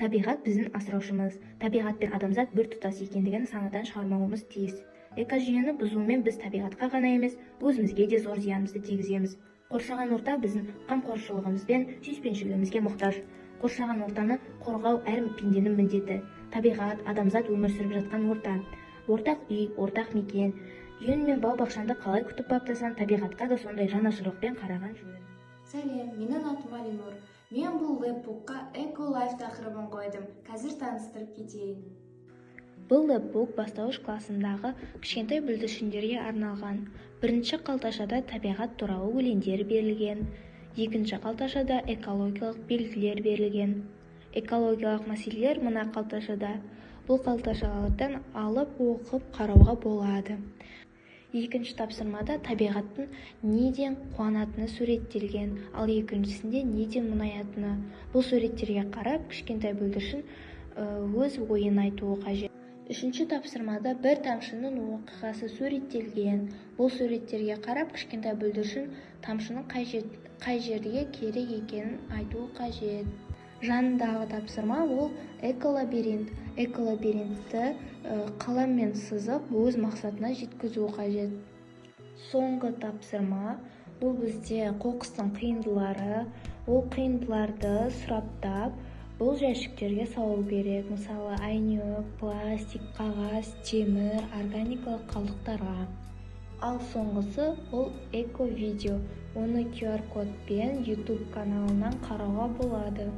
Табиғат біздің асыраушымыз. Табиғат пен адамзат бір тұтас екендігін санадан шығармауымыз тиіс. Экожүйені бұзумен біз табиғатқа ғана емес, өзімізге де зор зиянымызды тигіземіз. Қоршаған орта біздің қамқоршылығымыз бен сүйіспеншілігімізге мұқтаж. Қоршаған ортаны қорғау әр пенденің міндеті. Табиғат, адамзат өмір сүріп жатқан орта. Ортақ үй, ортақ мекен. Үйін мен бау-бақшаңды қалай күтіп баптасаң, табиғатқа да сондай жанашырлықпен қараған жөн. Сәлем, менің атым Алинур. Мен бұл веб-букқа Eco-Life тақырыбын қойдым. Қазір таныстырып кетейін. Бұл веб-бук бастауыш классындағы кішкентай бүлдіршіндерге арналған. Бірінші қалташада табиғат туралы өлеңдер берілген. Екінші қалташада экологиялық белгілер берілген. Экологиялық мәселелер мына қалташада. Бұл қалташалардан алып оқып қарауға болады. Екінші тапсырмада табиғаттың неден қуанатыны суреттелген, ал екіншісінде неден мұңаятыны. Бұл суреттерге қарап, кішкентай бүлдіршін өз ойын айтуы қажет. Үшінші тапсырмада бір тамшының оқиғасы суреттелген. Бұл суреттерге қарап, кішкентай бүлдіршін тамшының қай жерге керек екенін айтуы қажет. Жанындағы тапсырма ол эколабиринт. Эколабиринтті қаламмен сызып өз мақсатына жеткізу қажет. Соңғы тапсырма ол бізде қоқыстың қиындылары. Ол қиындыларды сұраптап, бұл жәшіктерге салу керек. Мысалы, әйнек, пластик, қағаз, темір, органикалық қалдықтарға. Ал соңғысы ол эко-видео. Оны QR-кодпен YouTube каналынан қарауға болады.